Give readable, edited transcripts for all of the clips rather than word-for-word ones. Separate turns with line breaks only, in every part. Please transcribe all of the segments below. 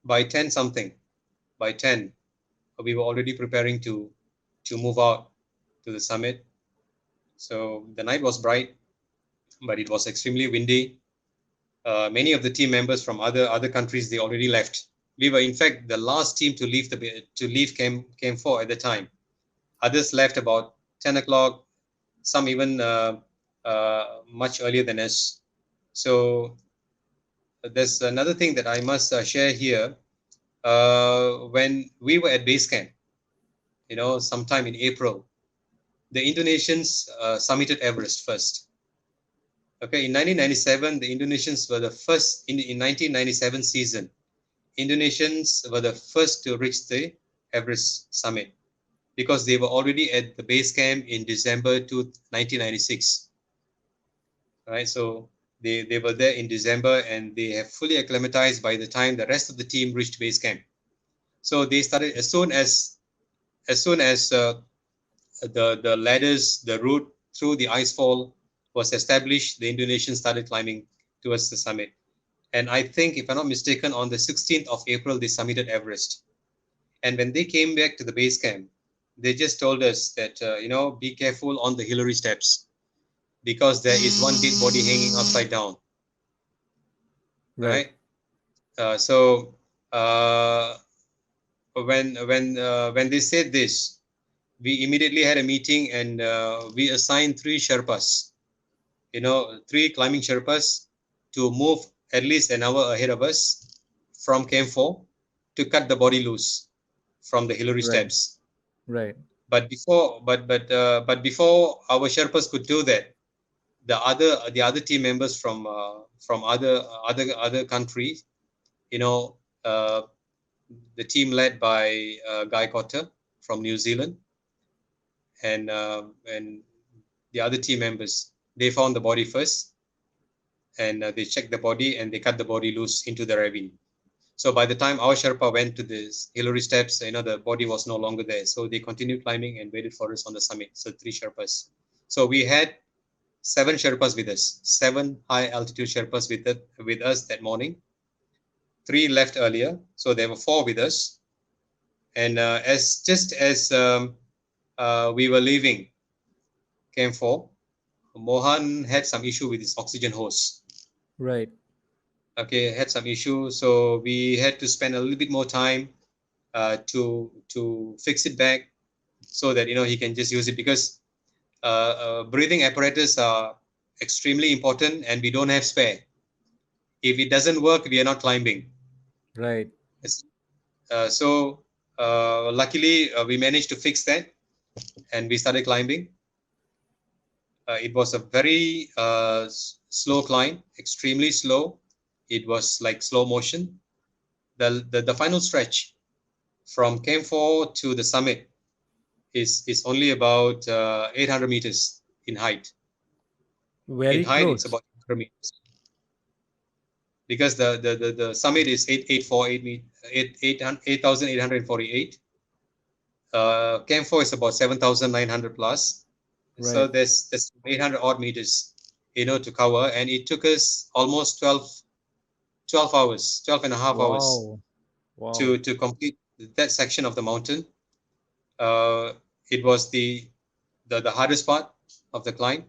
by 10 something, by 10, we were already preparing to move out to the summit. So the night was bright, but it was extremely windy. Many of the team members from other countries, they already left. We were in fact the last team to leave came 4 at the time. Others left about 10 o'clock, some even much earlier than us. So there's another thing that I must share here. When we were at base camp, sometime in April, the Indonesians summited Everest first. Okay, in 1997, the Indonesians were the first in 1997 season. Indonesians were the first to reach the Everest summit because they were already at the base camp in December 1996. Right, so they were there in December and they have fully acclimatized by the time the rest of the team reached base camp. So they started as soon as the ladders, the route through the icefall was established, the Indonesians started climbing towards the summit. And I think, if I'm not mistaken, on the 16th of April, they summited Everest. And when they came back to the base camp, they just told us that, be careful on the Hillary steps because there is one dead body hanging upside down.
Right.
Right? So when they said this, we immediately had a meeting and we assigned 3 Sherpas, 3 climbing Sherpas to move at least an hour ahead of us from Camp 4 to cut the body loose from the Hillary
Right.
steps.
Right.
But before our Sherpas could do that, the other team members from other countries, uh, the team led by Guy Cotter from New Zealand, and the other team members, they found the body first, and they checked the body and they cut the body loose into the ravine. So by the time our Sherpa went to the Hillary steps, the body was no longer there. So they continued climbing and waited for us on the summit. So 3 Sherpas. So we had 7 Sherpas with us, 7 high altitude Sherpas with us that morning. 3 left earlier, so there were 4 with us. And as we were leaving Camp 4, Mohan had some issue with his oxygen hose.
Right.
Okay, had some issue, so we had to spend a little bit more time to fix it back so that he can just use it because breathing apparatus are extremely important and we don't have spare. If it doesn't work, we are not climbing.
Right.
Yes. So luckily we managed to fix that and we started climbing. It was a very slow climb, extremely slow. It was like slow motion. The final stretch from Camp 4 to the summit is only about 800 meters in height. In
Very
height, it's
close.
about 800 meters because the summit is 8,848. Camp 4 is about 7,900 plus. So
Right.
there's 800 odd meters, to cover, and it took us almost 12 hours, 12 and a half hours
Wow. Wow.
to complete that section of the mountain. Uh, it was the hardest part of the climb.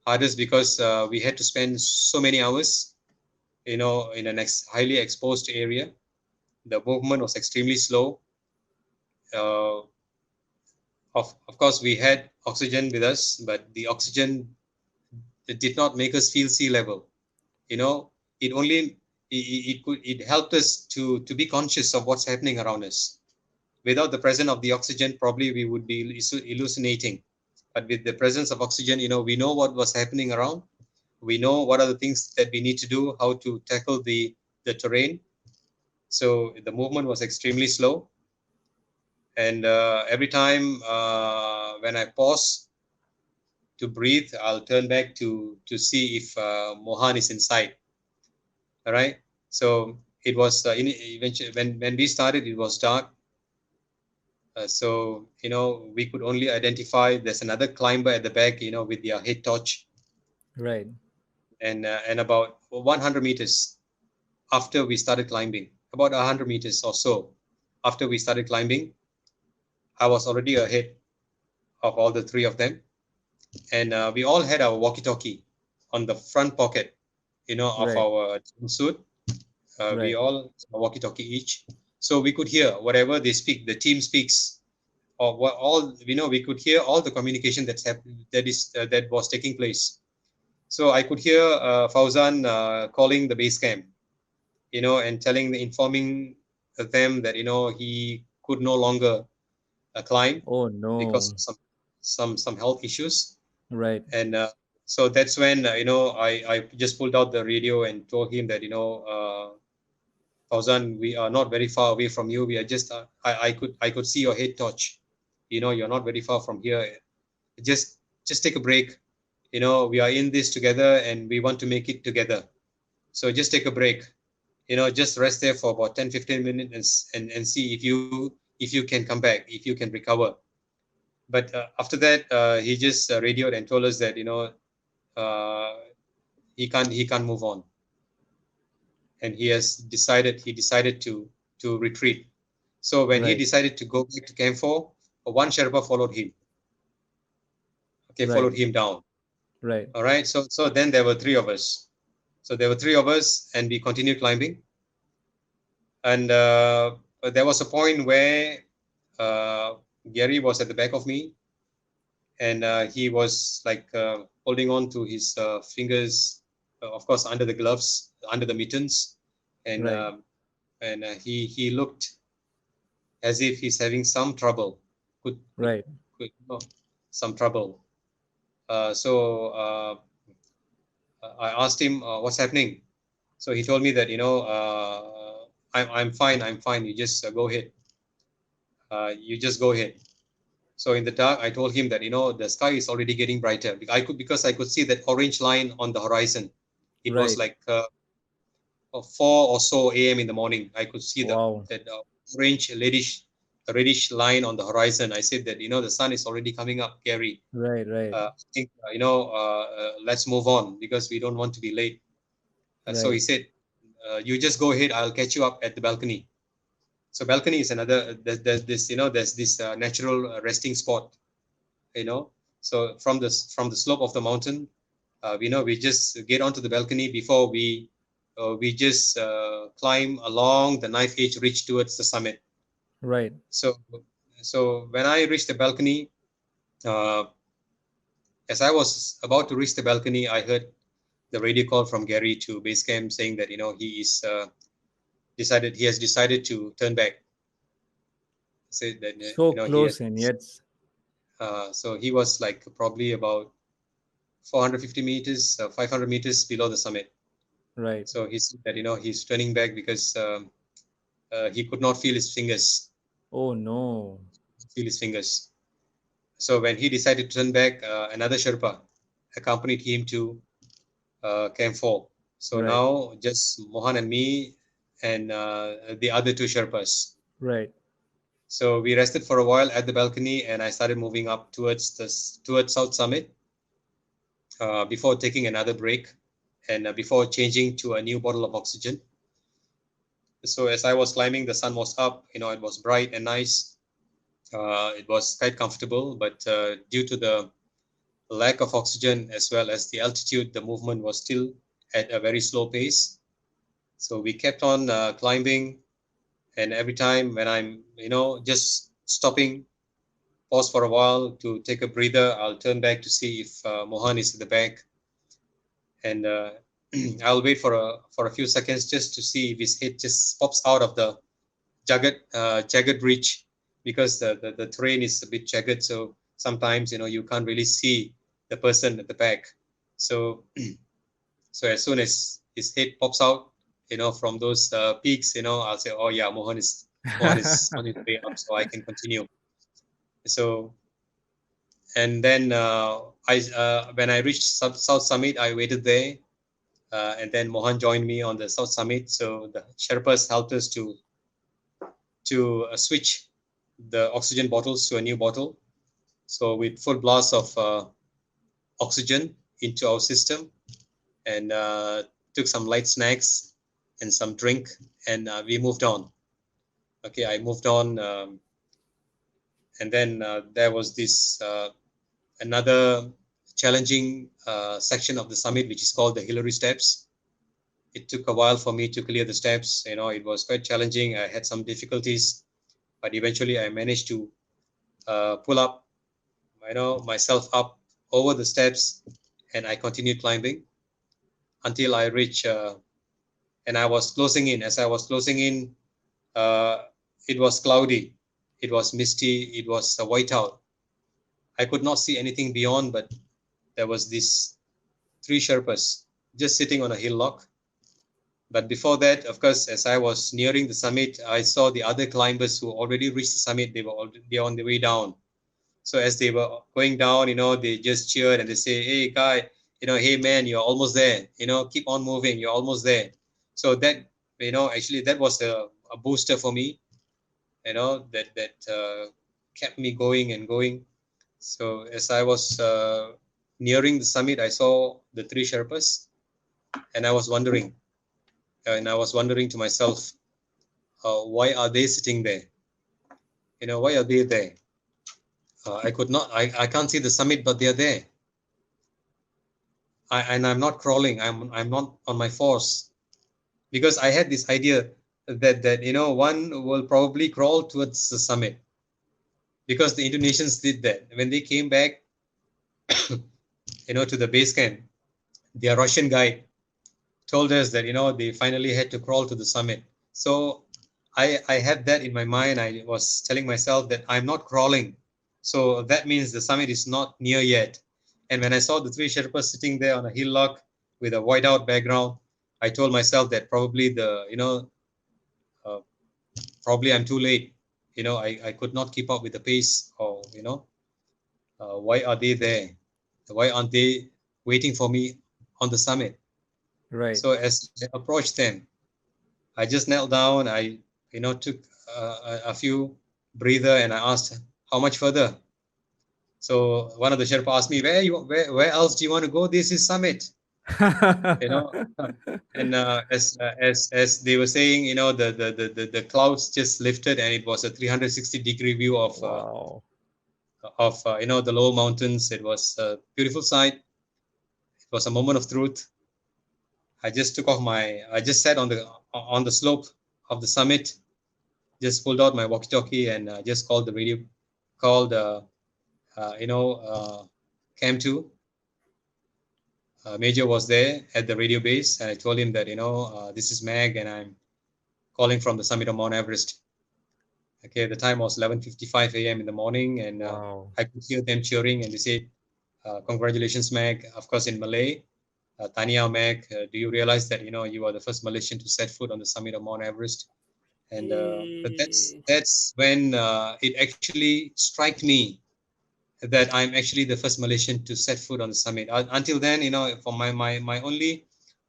Hardest because we had to spend so many hours, in an highly exposed area. The movement was extremely slow. Uh, of course, we had oxygen with us, but the oxygen, it did not make us feel sea level. You know, it only it helped us to be conscious of what's happening around us. Without the presence of the oxygen, probably we would be hallucinating. But with the presence of oxygen, we know what was happening around. We know what are the things that we need to do, how to tackle the terrain. So the movement was extremely slow, and every time when I pause to breathe, I'll turn back to see if Mohan is inside. All right. So it was eventually when we started, it was dark. So we could only identify there's another climber at the back, with their head torch,
Right.
and about 100 meters after we started climbing. about 100 meters or so after we started climbing, I was already ahead of all the three of them, and we all had our walkie-talkie on the front pocket, of
Right.
our suit. We
Right.
all a walkie-talkie each, so we could hear whatever they speak. The team speaks, or what all we could hear all the communication that was taking place. So I could hear Fauzan calling the base camp, and informing them that he could no longer climb
Oh
because
no.
of some health issues.
Right.
And so that's when I just pulled out the radio and told him that Fauzan, we are not very far away from you. We are just I could see your head torch. You're not very far from here. Just take a break. We are in this together and we want to make it together. So just take a break. Just rest there for about 10-15 minutes and see if you can come back, if you can recover. But after that, he just radioed and told us that uh, he can't move on, and he decided to retreat. So when he
Right.
decided to go back to Camp 4, one Sherpa followed him. Okay,
Right.
followed him down.
Right.
All right. So then there were three of us. So there were three of us, and we continued climbing. And there was a point where uh, Gary was at the back of me, and he was like holding on to his fingers, of course, under the gloves, under the mittens, and
Right.
he looked as if he's having some trouble. Could could,
Right.
some trouble. So I asked him what's happening. So he told me that I'm fine. I'm fine. You just go ahead. You just go ahead. So in the dark, I told him that the sky is already getting brighter. Because I could see that orange line on the horizon. It was
Right.
like 4 or so a.m. in the morning. I could see the
Wow.
that orange reddish line on the horizon. I said that the sun is already coming up, Gary.
Right. Right.
I think let's move on because we don't want to be late. So he
Right.
said, you just go ahead. I'll catch you up at the balcony. So balcony is another. There's this natural resting spot. You know, so from the slope of the mountain, we just get onto the balcony before we just climb along the knife edge ridge towards the summit.
Right.
So so when I reached the balcony, uh, as I was about to reach the balcony, I heard the radio call from Gary to base camp saying that he has decided to turn back. Said that
So
he has.
close and yet.
So he was like probably about 450 meters, 500 meters below the summit.
Right.
So he said that he's turning back because he could not feel his fingers.
Oh no.
Feel his fingers. So when he decided to turn back, another Sherpa accompanied him to Camp 4. So
Right.
now just Mohan and me and the other two Sherpas.
Right.
So we rested for a while at the balcony, and I started moving up towards South Summit before taking another break and before changing to a new bottle of oxygen. So as I was climbing, the sun was up. It was bright and nice. It was quite comfortable, but due to the lack of oxygen as well as the altitude, the movement was still at a very slow pace. So we kept on climbing, and every time when I'm, just stopping, pause for a while to take a breather, I'll turn back to see if Mohan is at the back, and I'll wait for a few seconds just to see if his head just pops out of the jagged ridge, because the terrain is a bit jagged, so sometimes you can't really see the person at the back. So so as soon as his head pops out, from those peaks, I'll say, oh yeah, Mohan is on his way up, so I can continue. So and then when I reached South Summit, I waited there, and then Mohan joined me on the South Summit. So the Sherpas helped us to switch the oxygen bottles to a new bottle. So with full blast of oxygen into our system, and took some light snacks, and some drink, and we moved on. Okay, I moved on, and then there was this another challenging section of the summit, which is called the Hillary Steps. It took a while for me to clear the steps. It was quite challenging. I had some difficulties, but eventually I managed to pull up, myself up over the steps, and I continued climbing until I reached. And I was closing in. As I was closing in, uh, it was cloudy, it was misty, it was white out. I could not see anything beyond, but there was these three Sherpas just sitting on a hillock. But before that, of course, as I was nearing the summit, I saw the other climbers who already reached the summit. They were already on the way down. So as they were going down, they just cheered and they say, "Hey, guy, hey man, you're almost there. Keep on moving. You're almost there." So that, actually that was a booster for me. That kept me going and going. So as I was nearing the summit, I saw the three Sherpas, and I was wondering to myself, why are they sitting there? Why are they there? I can't see the summit, but they're there. And I'm not crawling. I'm not on my force, because I had this idea that one will probably crawl towards the summit, because the Indonesians did that when they came back, to the base camp. Their Russian guide told us that they finally had to crawl to the summit. So I had that in my mind. I was telling myself that I'm not crawling, so that means the summit is not near yet. And when I saw the three Sherpas sitting there on a hillock with a whiteout background, I told myself that uh, probably I'm too late. I could not keep up with the pace, or why are they there? Why aren't they waiting for me on the summit?
Right.
So as I approached them, I just knelt down. I, took a few breather, and I asked, "How much further?" So one of the Sherpa asked me, "Where else do you want to go? This is summit." You know, and as they were saying, the clouds just lifted, and it was a 360-degree view of
Wow.
the lower mountains. It was a beautiful sight. It was a moment of truth. I just sat on the slope of the summit, just pulled out my walkie-talkie, and just called the radio, called uh, you know uh, Cam 2. Major was there at the radio base, and I told him that this is Mag, and I'm calling from the summit of Mount Everest. Okay, the time was 11:55 a.m. in the morning, and
Wow.
I could hear them cheering, and they said, "Congratulations, Mag!" Of course, in Malay, Tania Mag, do you realize that you are the first Malaysian to set foot on the summit of Mount Everest? And but
Eh,
that's when it actually struck me that I'm actually the first Malaysian to set foot on the summit. Until then, for my only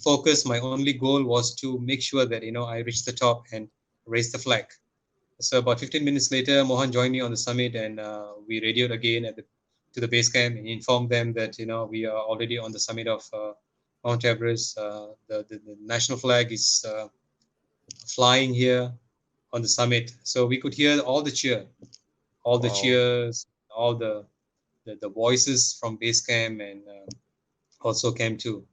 focus, my only goal was to make sure that I reach the top and raise the flag. So about 15 minutes later, Mohan joined me on the summit, and we radioed again to the base camp and informed them that we are already on the summit of Mount Everest. The national flag is flying here on the summit. So we could hear all the
wow.
cheers, all the voices from base camp, and also Camp 2.